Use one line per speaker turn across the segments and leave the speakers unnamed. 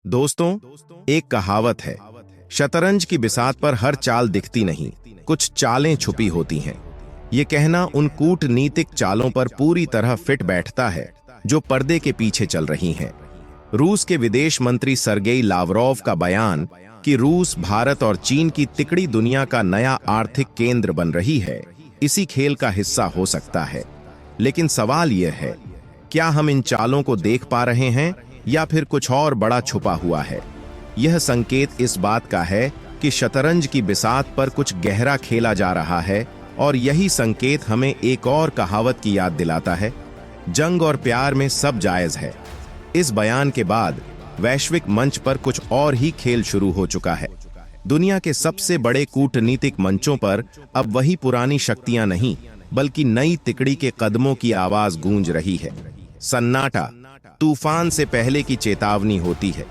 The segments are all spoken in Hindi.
दोस्तों, एक कहावत है, शतरंज की बिसात पर हर चाल दिखती नहीं, कुछ चालें छुपी होती हैं। ये कहना उन कूटनीतिक चालों पर पूरी तरह फिट बैठता है जो पर्दे के पीछे चल रही हैं। रूस के विदेश मंत्री सरगेई लावरोव का बयान कि रूस, भारत और चीन की तिकड़ी दुनिया का नया आर्थिक केंद्र बन रही है, इसी खेल का हिस्सा हो सकता है। लेकिन सवाल यह है, क्या हम इन चालों को देख पा रहे हैं या फिर कुछ और बड़ा छुपा हुआ है? यह संकेत इस बात का है कि शतरंज की बिसात पर कुछ गहरा खेला जा रहा है, और यही संकेत हमें एक और कहावत की याद दिलाता है, जंग और प्यार में सब जायज है। इस बयान के बाद वैश्विक मंच पर कुछ और ही खेल शुरू हो चुका है। दुनिया के सबसे बड़े कूटनीतिक मंचों पर अब वही पुरानी शक्तियां नहीं, बल्कि नई तिकड़ी के कदमों की आवाज गूंज रही है। सन्नाटा तूफान से पहले की चेतावनी होती है।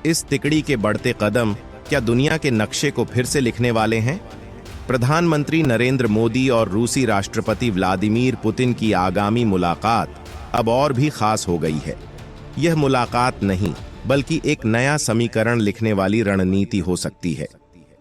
इस तिकड़ी के बढ़ते कदम क्या दुनिया के नक्शे को फिर से लिखने वाले हैं? प्रधानमंत्री नरेंद्र मोदी और रूसी राष्ट्रपति व्लादिमीर पुतिन की आगामी मुलाकात अब और भी खास हो गई है। यह मुलाकात नहीं, बल्कि एक नया समीकरण लिखने वाली रणनीति हो सकती है।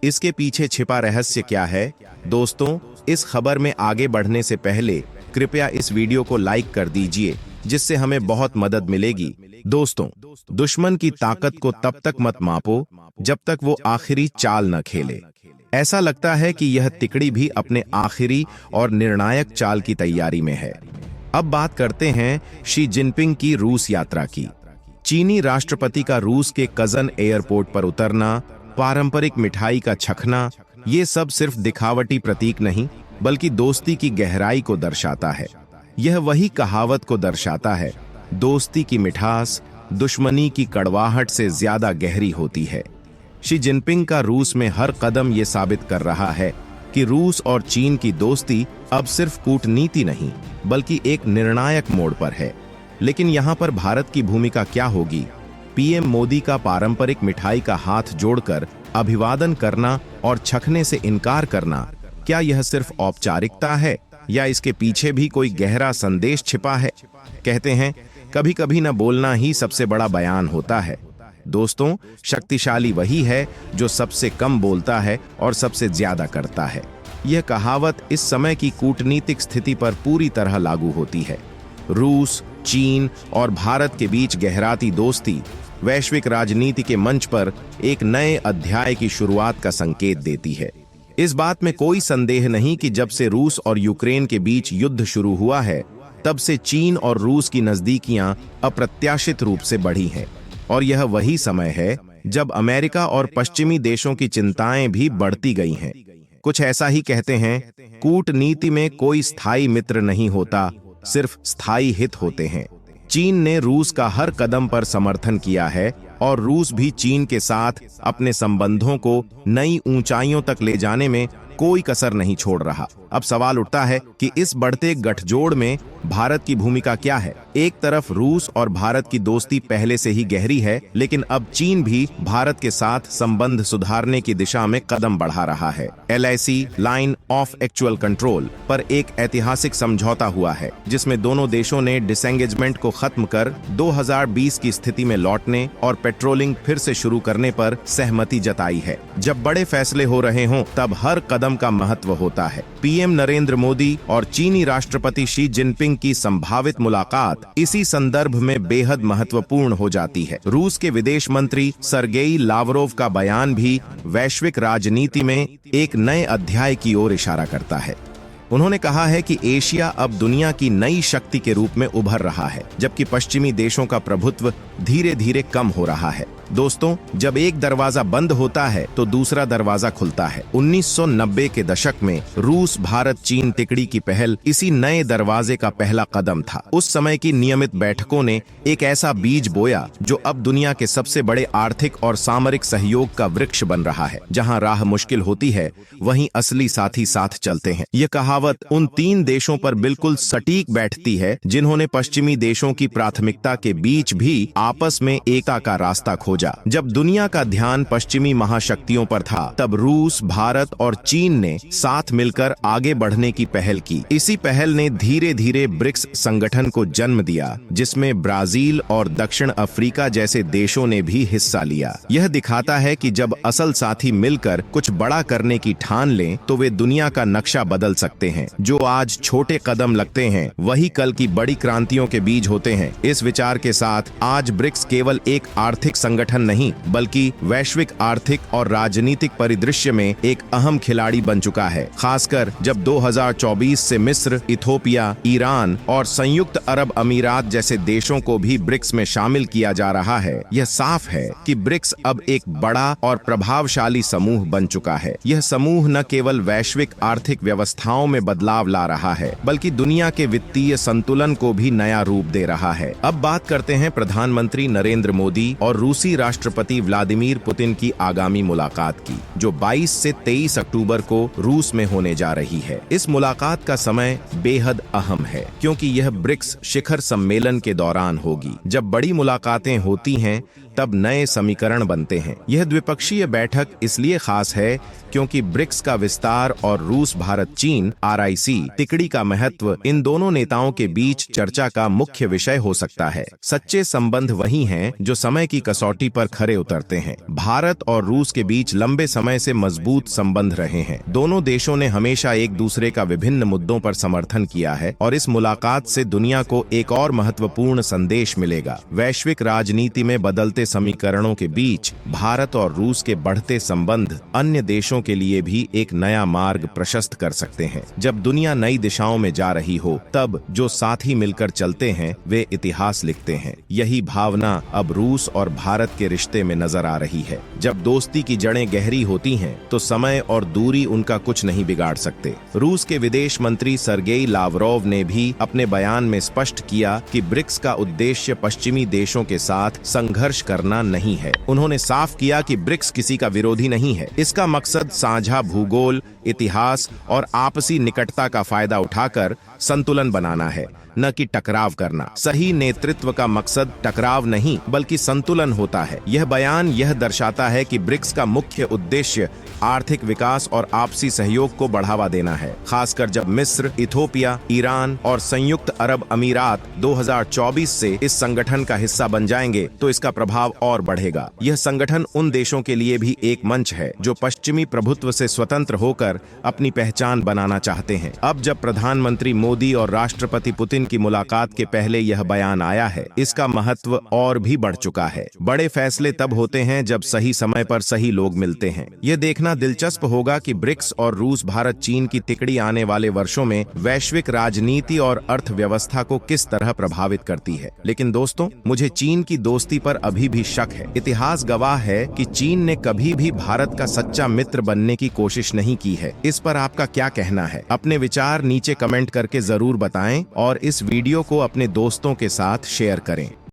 इसके पीछे छिपा रहस्य क्या है? दोस्तों, इस खबर में आगे बढ़ने से पहले कृपया इस वीडियो को लाइक कर दीजिए, जिससे हमें बहुत मदद मिलेगी। दोस्तों, दुश्मन की ताकत को तब तक मत मापो जब तक वो आखिरी चाल न खेले। ऐसा लगता है कि यह तिकड़ी भी अपने आखिरी और निर्णायक चाल की तैयारी में है। अब बात करते हैं शी जिनपिंग की रूस यात्रा की। चीनी राष्ट्रपति का रूस के कजन एयरपोर्ट पर उतरना, पारंपरिक मिठाई का चखना, ये सब सिर्फ दिखावटी प्रतीक नहीं, बल्कि दोस्ती की गहराई को दर्शाता है। यह वही कहावत को दर्शाता है, दोस्ती की मिठास दुश्मनी की कड़वाहट से ज्यादा गहरी होती है। शी जिनपिंग का रूस में हर कदम ये साबित कर रहा है कि रूस और चीन की दोस्ती अब सिर्फ कूटनीति नहीं, बल्कि एक निर्णायक मोड़ पर है। लेकिन यहाँ पर भारत की भूमिका क्या होगी? पीएम मोदी का पारंपरिक मिठाई का हाथ जोड़कर अभिवादन करना और चखने से इनकार करना, क्या यह सिर्फ औपचारिकता है या इसके पीछे भी कोई गहरा संदेश छिपा है? कहते हैं, कभी कभी न बोलना ही सबसे बड़ा बयान होता है। दोस्तों, शक्तिशाली वही है जो सबसे कम बोलता है और सबसे ज्यादा करता है। यह कहावत इस समय की कूटनीतिक स्थिति पर पूरी तरह लागू होती है। रूस, चीन और भारत के बीच गहराती दोस्ती वैश्विक राजनीति के मंच पर एक नए अध्याय की शुरुआत का संकेत देती है। इस बात में कोई संदेह नहीं कि जब से रूस और यूक्रेन के बीच युद्ध शुरू हुआ है, तब से चीन और रूस की नजदीकियां अप्रत्याशित रूप से बढ़ी हैं। और यह वही समय है जब अमेरिका और पश्चिमी देशों की चिंताएं भी बढ़ती गई हैं। कुछ ऐसा ही कहते हैं, कूटनीति में कोई स्थायी मित्र नहीं होता, सिर्फ स्थायी हित होते हैं। चीन ने रूस का हर कदम पर समर्थन किया है, और रूस भी चीन के साथ अपने संबंधों को नई ऊंचाइयों तक ले जाने में कोई कसर नहीं छोड़ रहा। अब सवाल उठता है कि इस बढ़ते गठजोड़ में भारत की भूमिका क्या है? एक तरफ रूस और भारत की दोस्ती पहले से ही गहरी है, लेकिन अब चीन भी भारत के साथ संबंध सुधारने की दिशा में कदम बढ़ा रहा है। LAC line of actual control पर एक ऐतिहासिक समझौता हुआ है, जिसमें दोनों देशों ने डिसएंगेजमेंट को खत्म कर 2020 की स्थिति में लौटने और पेट्रोलिंग फिर से शुरू करने पर सहमति जताई है। जब बड़े फैसले हो रहे हों, तब हर कदम का महत्व होता है। पीएम नरेंद्र मोदी और चीनी राष्ट्रपति शी जिनपिंग की संभावित मुलाकात इसी संदर्भ में बेहद महत्वपूर्ण हो जाती है। रूस के विदेश मंत्री सरगेई लावरोव का बयान भी वैश्विक राजनीति में एक नए अध्याय की ओर इशारा करता है। उन्होंने कहा है कि एशिया अब दुनिया की नई शक्ति के रूप में उभर रहा है, जबकि पश्चिमी देशों का प्रभुत्व धीरे धीरे कम हो रहा है। दोस्तों, जब एक दरवाजा बंद होता है तो दूसरा दरवाजा खुलता है। 1990 के दशक में रूस भारत चीन तिकड़ी की पहल इसी नए दरवाजे का पहला कदम था। उस समय की नियमित बैठकों ने एक ऐसा बीज बोया जो अब दुनिया के सबसे बड़े आर्थिक और सामरिक सहयोग का वृक्ष बन रहा है। जहां राह मुश्किल होती है, वहीं असली साथी साथ चलते हैं। यह कहावत उन तीन देशों पर बिल्कुल सटीक बैठती है जिन्होंने पश्चिमी देशों की प्राथमिकता के बीच भी आपस में एकता का रास्ता खोजा खोजा। जब दुनिया का ध्यान पश्चिमी महाशक्तियों पर था, तब रूस, भारत और चीन ने साथ मिलकर आगे बढ़ने की पहल की। इसी पहल ने धीरे धीरे ब्रिक्स संगठन को जन्म दिया, जिसमें ब्राजील और दक्षिण अफ्रीका जैसे देशों ने भी हिस्सा लिया। यह दिखाता है कि जब असल साथी मिलकर कुछ बड़ा करने की ठान लें, तो वे दुनिया का नक्शा बदल सकते हैं। जो आज छोटे कदम लगते हैं, वही कल की बड़ी क्रांतियों के बीज होते हैं। इस विचार के साथ आज ब्रिक्स केवल एक आर्थिक संगठन नहीं, बल्कि वैश्विक आर्थिक और राजनीतिक परिदृश्य में एक अहम खिलाड़ी बन चुका है। खासकर जब 2024 से मिस्र, इथोपिया, ईरान और संयुक्त अरब अमीरात जैसे देशों को भी ब्रिक्स में शामिल किया जा रहा है, यह साफ है कि ब्रिक्स अब एक बड़ा और प्रभावशाली समूह बन चुका है। यह समूह न केवल वैश्विक आर्थिक व्यवस्थाओं में बदलाव ला रहा है, बल्कि दुनिया के वित्तीय संतुलन को भी नया रूप दे रहा है। अब बात करते हैं प्रधानमंत्री नरेंद्र मोदी और रूसी राष्ट्रपति व्लादिमीर पुतिन की आगामी मुलाकात की, जो 22 से 23 अक्टूबर को रूस में होने जा रही है। इस मुलाकात का समय बेहद अहम है, क्योंकि यह ब्रिक्स शिखर सम्मेलन के दौरान होगी। जब बड़ी मुलाकातें होती हैं, तब नए समीकरण बनते हैं। यह द्विपक्षीय बैठक इसलिए खास है क्योंकि ब्रिक्स का विस्तार और रूस, भारत, चीन RIC तिकड़ी का महत्व इन दोनों नेताओं के बीच चर्चा का मुख्य विषय हो सकता है। सच्चे संबंध वही हैं जो समय की कसौटी पर खरे उतरते हैं। भारत और रूस के बीच लंबे समय से मजबूत संबंध रहे हैं। दोनों देशों ने हमेशा एक दूसरे का विभिन्न मुद्दों पर समर्थन किया है, और इस मुलाकात से दुनिया को एक और महत्वपूर्ण संदेश मिलेगा। वैश्विक राजनीति में बदलते समीकरणों के बीच भारत और रूस के बढ़ते संबंध अन्य देशों के लिए भी एक नया मार्ग प्रशस्त कर सकते हैं। जब दुनिया नई दिशाओं में जा रही हो, तब जो साथी मिलकर चलते हैं, वे इतिहास लिखते हैं। यही भावना अब रूस और भारत के रिश्ते में नजर आ रही है। जब दोस्ती की जड़ें गहरी होती हैं, तो समय और दूरी उनका कुछ नहीं बिगाड़ सकते। रूस के विदेश मंत्री सर्गेई लावरोव ने भी अपने बयान में स्पष्ट किया कि ब्रिक्स का उद्देश्य पश्चिमी देशों के साथ संघर्ष करना नहीं है। उन्होंने साफ किया कि ब्रिक्स किसी का विरोधी नहीं है। इसका मकसद साझा भूगोल, इतिहास और आपसी निकटता का फायदा उठाकर संतुलन बनाना है, न कि टकराव करना। सही नेतृत्व का मकसद टकराव नहीं, बल्कि संतुलन होता है। यह बयान यह दर्शाता है कि ब्रिक्स का मुख्य उद्देश्य आर्थिक विकास और आपसी सहयोग को बढ़ावा देना है। खासकर जब मिस्र, इथोपिया, ईरान और संयुक्त अरब अमीरात 2024 से इस संगठन का हिस्सा बन जाएंगे, तो इसका प्रभाव और बढ़ेगा। यह संगठन उन देशों के लिए भी एक मंच है जो पश्चिमी प्रभुत्व से स्वतंत्र होकर अपनी पहचान बनाना चाहते हैं। अब जब प्रधानमंत्री मोदी और राष्ट्रपति पुतिन की मुलाकात के पहले यह बयान आया है, इसका महत्व और भी बढ़ चुका है। बड़े फैसले तब होते हैं जब सही समय पर सही लोग मिलते हैं। यह देखना दिलचस्प होगा कि ब्रिक्स और रूस, भारत, चीन की तिकड़ी आने वाले वर्षों में वैश्विक राजनीति और अर्थव्यवस्था को किस तरह प्रभावित करती है। लेकिन दोस्तों, मुझे चीन की दोस्ती पर अभी भी शक है। इतिहास गवाह है कि चीन ने कभी भी भारत का सच्चा मित्र बनने की कोशिश नहीं की है। इस पर आपका क्या कहना है? अपने विचार नीचे कमेंट करके जरूर बताएं और इस वीडियो को अपने दोस्तों के साथ शेयर करें।